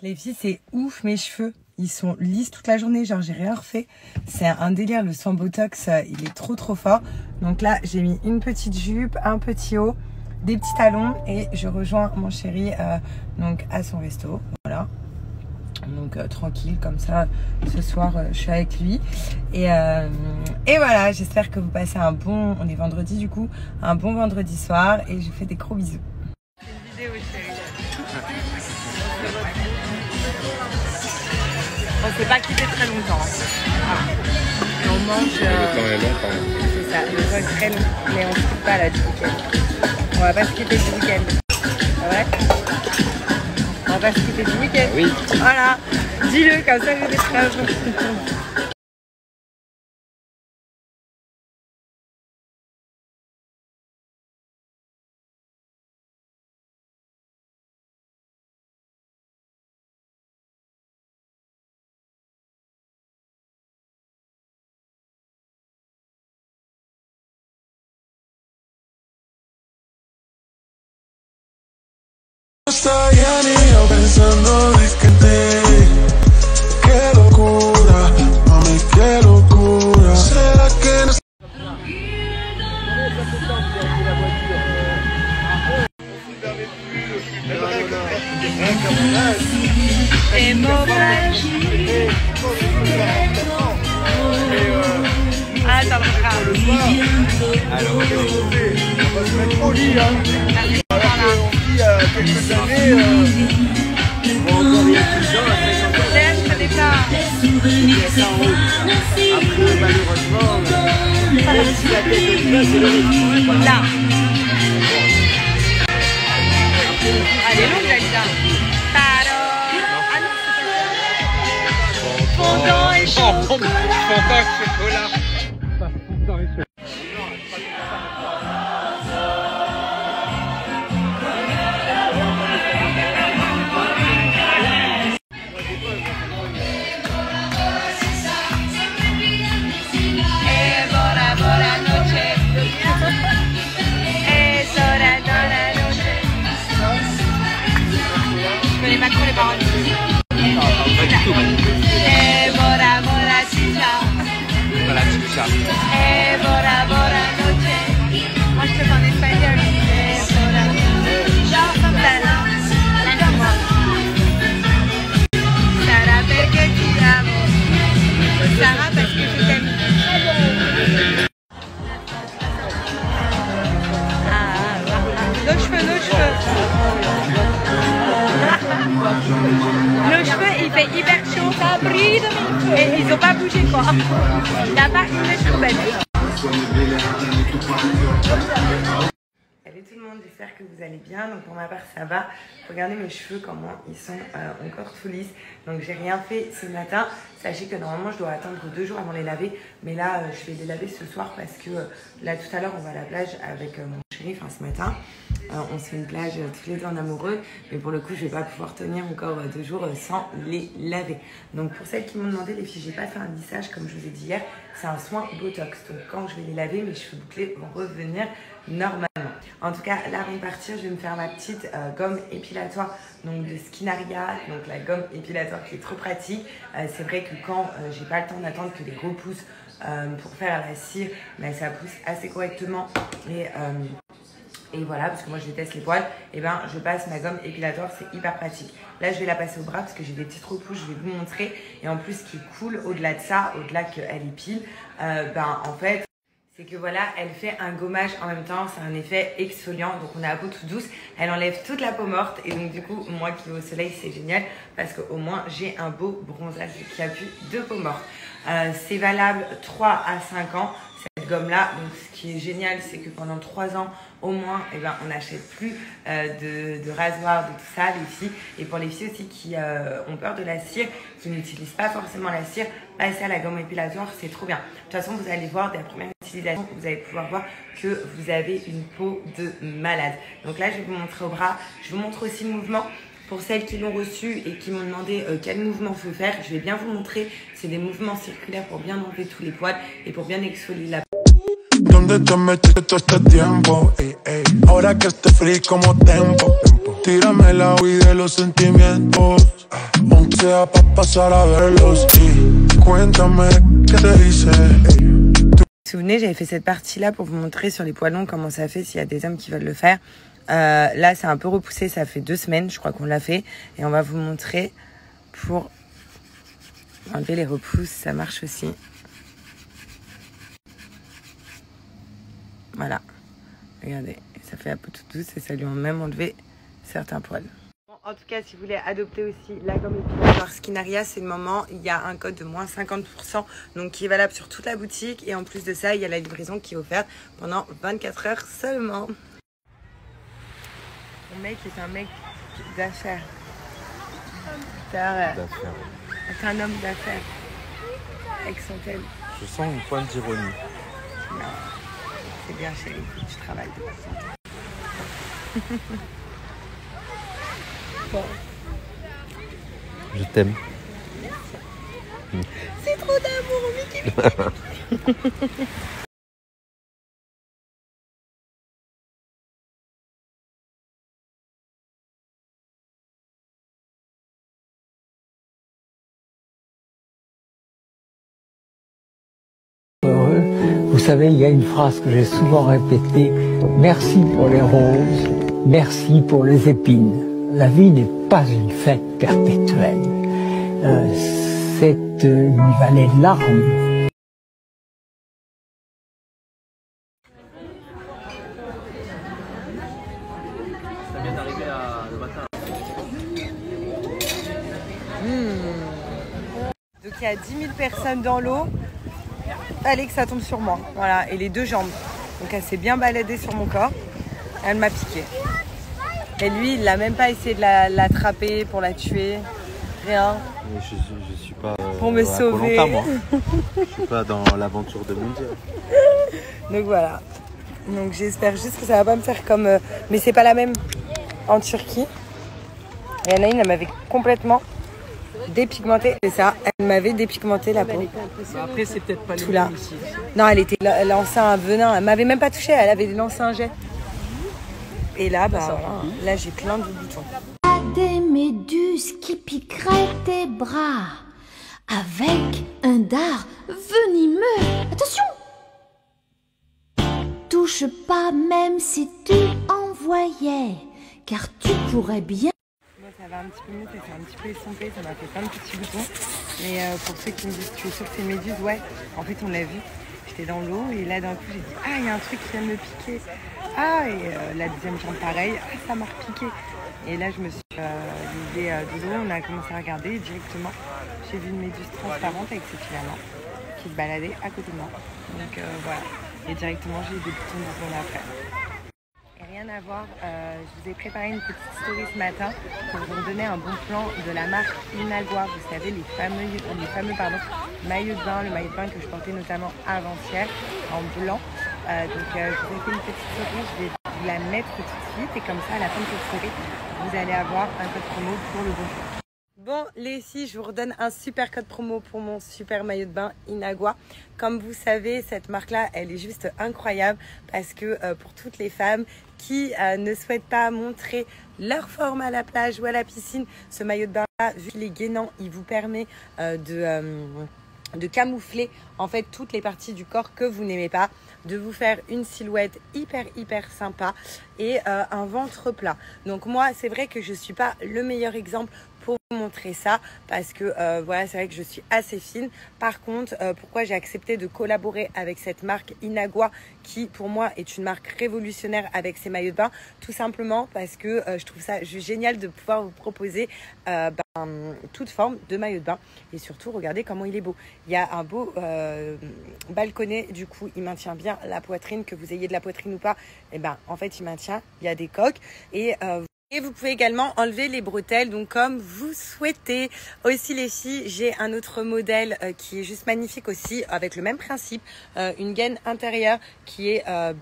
Les filles, c'est ouf, mes cheveux. Ils sont lisses toute la journée, genre j'ai rien refait. C'est un délire, le soin Botox, il est trop fort. Donc là, j'ai mis une petite jupe, un petit haut, des petits talons et je rejoins mon chéri donc à son resto. Voilà. Donc tranquille, comme ça, ce soir, je suis avec lui. Et voilà, j'espère que vous passez un bon... On est vendredi du coup, un bon vendredi soir et je vous fais des gros bisous. Une vidéo, chérie. On s'est pas quitté très longtemps. Voilà. On mange. Le temps est long quand même. C'est ça, le temps est très long. Mais on se quitte pas là du week-end. On va pas se quitter du week-end. C'est vrai? On va pas se quitter du week-end. Oui. Voilà. Dis-le comme ça, je vais très bon. Estoy anillo pensando disquete. Qué locura, mami, qué locura. ¿Será que no? C'est mauvais. Attends, Alors, on va se mettre au lit, hein. Il y a quelques années, on va encore y être plus gens, je connais pas. après, malheureusement, même si la tête est là, c'est le rythme. Là. Elle est longue, Dalida. Fondant et chaud. Fondant et chocolat. Moi je te fais en espagnol. Genre comme ça là. Sarah parce que tu l'aimes. Sarah parce que je t'aime. Nos cheveux. Nos cheveux, il fait hyper chaud, ça brille et ils ont pas bougé quoi. Il n'a pas une cheveux belle. Salut tout le monde, j'espère que vous allez bien. Donc pour ma part ça va. Regardez mes cheveux comment ils sont encore tout lisses. Donc j'ai rien fait ce matin. Sachez que normalement je dois attendre 2 jours avant de les laver. Mais là je vais les laver ce soir parce que là tout à l'heure on va à la plage avec mon chéri. Enfin ce matin on se fait une plage tous les deux en amoureux. Mais pour le coup je vais pas pouvoir tenir encore 2 jours sans les laver. Donc pour celles qui m'ont demandé les filles, j'ai pas fait un lissage comme je vous ai dit hier. C'est un soin Botox. Donc quand je vais les laver mes cheveux bouclés vont revenir normalement. En tout cas, là avant de partir, je vais me faire ma petite gomme épilatoire donc de Skinaria, donc la gomme épilatoire qui est trop pratique. C'est vrai que quand j'ai pas le temps d'attendre que les gros poussent pour faire la cire, mais ça pousse assez correctement et voilà, parce que moi je déteste les poils, et ben je passe ma gomme épilatoire, c'est hyper pratique. Là je vais la passer au bras parce que j'ai des petites repousses, je vais vous montrer. Et en plus ce qui est cool, au-delà de ça, au-delà qu'elle épile, en fait, c'est que voilà, elle fait un gommage en même temps, c'est un effet exfoliant, donc on a la peau toute douce, elle enlève toute la peau morte et donc du coup, moi qui vais au soleil, c'est génial parce qu'au moins j'ai un beau bronzage qui a plus de peau morte. C'est valable 3 à 5 ans, cette gomme-là, donc ce qui est génial, c'est que pendant 3 ans au moins, on n'achète plus de rasoir, de tout ça, les filles. Et pour les filles aussi qui ont peur de la cire, qui n'utilisent pas forcément la cire, passer à la gomme épilatoire, c'est trop bien. De toute façon, vous allez voir, dès la première utilisation, vous allez pouvoir voir que vous avez une peau de malade. Donc là, je vais vous montrer au bras. Je vous montre aussi le mouvement. Pour celles qui l'ont reçu et qui m'ont demandé quel mouvement faut faire, je vais bien vous montrer. C'est des mouvements circulaires pour bien enlever tous les poils et pour bien exfolier la peau. ¿Dónde te metiste todo este tiempo? Ey, ey. Ahora que esté free como tempo, tírame la huida de los sentimientos. sea pa' pasar a verlos. Y cuéntame qué te hice. Vous vous souvenez, j'avais fait cette partie-là pour vous montrer sur les poils longs comment ça fait s'il y a des hommes qui veulent le faire. Là, c'est un peu repoussé, ça fait 2 semaines, je crois qu'on l'a fait. Et on va vous montrer pour enlever les repousses, ça marche aussi. Voilà, regardez, ça fait la peau toute douce et ça lui a même enlevé certains poils. Bon, en tout cas, si vous voulez adopter aussi la gomme épilatoire Skinaria, c'est le moment. Il y a un code de moins 50%, donc qui est valable sur toute la boutique. Et en plus de ça, il y a la livraison qui est offerte pendant 24 heures seulement. Mon mec est un mec d'affaires. C'est un homme d'affaires. Avec son tel. Je sens une pointe d'ironie. Non, c'est bien chérie, je travaille de façon. Bon. Je t'aime. C'est trop d'amour, Mickey. Vous savez, il y a une phrase que j'ai souvent répétée, merci pour les roses, merci pour les épines. La vie n'est pas une fête perpétuelle. C'est une vallée de larmes. Ça vient d'arriver le matin. Donc il y a 10 000 personnes dans l'eau. Fallait que ça tombe sur moi, voilà, et les 2 jambes. Donc elle s'est bien baladée sur mon corps, elle m'a piqué. Et lui, il n'a même pas essayé de l'attraper pour la tuer, rien. Mais je suis pas pour me sauver. Koh-Lanta, moi. Je suis pas dans l'aventure de Mundir. Donc voilà. Donc j'espère juste que ça va pas me faire comme... mais c'est pas la même en Turquie. Et Anaïs, elle m'avait complètement dépigmentée. C'est ça, elle m'avait dépigmenté la peau. Après, c'est peut-être pas Tout là. Non, elle lancée un venin. Elle m'avait même pas touché, elle avait lancé un jet. Et là, bah, voilà, là j'ai plein de boutons. Des méduses qui piqueraient tes bras avec un dard venimeux. Attention! Touche pas même si tu en voyais, car tu pourrais bien. Moi, ça va un petit peu mieux, ça fait un petit peu estompé, ça m'a fait plein de petits boutons. Mais pour ceux qui me disent, tu es sûr que c'est méduse? Ouais, en fait, on l'a vu. J'étais dans l'eau et là, d'un coup, j'ai dit, ah, il y a un truc qui vient de me piquer. Ah, et la deuxième jambe, pareil, ah, ça m'a repiqué. Et là, je me suis levée de l'eau, on a commencé à regarder et directement, j'ai vu une méduse transparente avec ses filaments qui se baladait à côté de moi. Donc voilà, et directement, j'ai eu des boutons de zone après. Rien à voir, je vous ai préparé une petite story ce matin pour vous donner un bon plan de la marque Inagua. Vous savez, les fameux maillots de bain, le maillot de bain que je portais notamment avant-hier en blanc. Donc je vous ai fait une petite story, je vais vous la mettre tout de suite et comme ça à la fin de cette story, vous allez avoir un code promo pour le bon plan. Bon les filles, je vous redonne un super code promo pour mon super maillot de bain Inagua. Comme vous savez, cette marque-là, elle est juste incroyable parce que pour toutes les femmes qui ne souhaitent pas montrer leur forme à la plage ou à la piscine, ce maillot de bain-là, vu qu'il est gainant, il vous permet de camoufler en fait toutes les parties du corps que vous n'aimez pas, de vous faire une silhouette hyper sympa et un ventre plat. Donc moi, c'est vrai que je suis pas le meilleur exemple pour vous montrer ça parce que voilà, c'est vrai que je suis assez fine. Par contre, pourquoi j'ai accepté de collaborer avec cette marque Inagua qui pour moi est une marque révolutionnaire avec ses maillots de bain, tout simplement parce que je trouve ça génial de pouvoir vous proposer toute forme de maillot de bain et surtout regardez comment il est beau. Il y a un beau balconnet, du coup il maintient bien la poitrine, que vous ayez de la poitrine ou pas, et ben en fait il maintient, il y a des coques et vous pouvez également enlever les bretelles, donc comme vous souhaitez. Aussi les filles, j'ai un autre modèle qui est juste magnifique aussi, avec le même principe, une gaine intérieure qui est à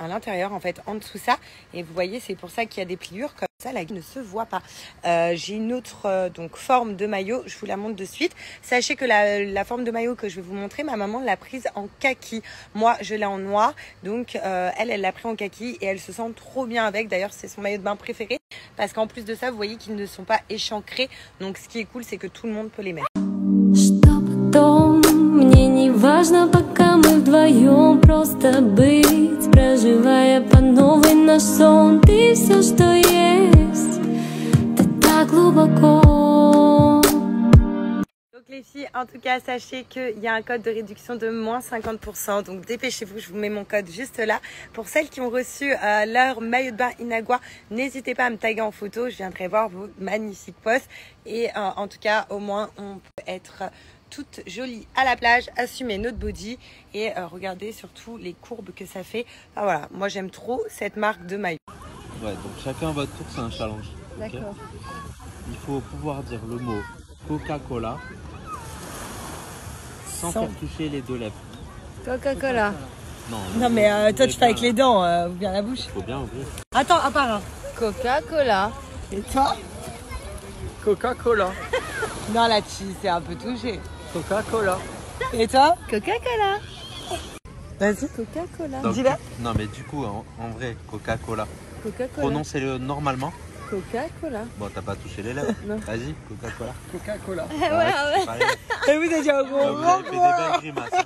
l'intérieur en fait, en dessous ça. Et vous voyez, c'est pour ça qu'il y a des pliures, comme ça la gaine ne se voit pas. J'ai une autre donc forme de maillot, je vous la montre de suite. Sachez que la forme de maillot que je vais vous montrer, ma maman l'a prise en kaki. Moi, je l'ai en noir, donc elle l'a pris en kaki et elle se sent trop bien avec. D'ailleurs, c'est son maillot de bain préféré parce qu'en plus de ça, vous voyez qu'ils ne sont pas échancrés. Donc ce qui est cool, c'est que tout le monde peut les mettre. Что потом? Мне не важно, пока мы вдвоем просто быть, проживая по новой наш сон. Ты все, что есть, ты так глубоко. Donc les filles, en tout cas, sachez qu'il y a un code de réduction de moins 50%. Donc dépêchez-vous, je vous mets mon code juste là. Pour celles qui ont reçu leur maillot de bain Inagua, n'hésitez pas à me taguer en photo. Je viendrai voir vos magnifiques posts. Et en tout cas, au moins, on peut être toute jolie à la plage, assumer notre body et regarder surtout les courbes que ça fait. Enfin, voilà, moi j'aime trop cette marque de maillot. Ouais, donc chacun votre tour, c'est un challenge. Okay. D'accord. Il faut pouvoir dire le mot Coca-Cola sans faire toucher les deux lèvres. Coca-Cola. Non mais toi tu fais avec les dents, ou bien la bouche. Il faut bien ouvrir. Attends, à part un. Coca-Cola. Et toi? Coca-Cola. Non, la cheese, c'est un peu touché. Coca-Cola. Et toi? Coca-Cola. Vas-y. Coca-Cola. Donc, Dis-la. non mais du coup, en vrai, Coca-Cola. Coca-Cola. Prononcez-le normalement. Coca-Cola. Bon, t'as pas touché les lèvres. Non. Vas-y, Coca-Cola. Coca-Cola. Ouais. Et vous avez dit un Vous avez fait des belles grimaces.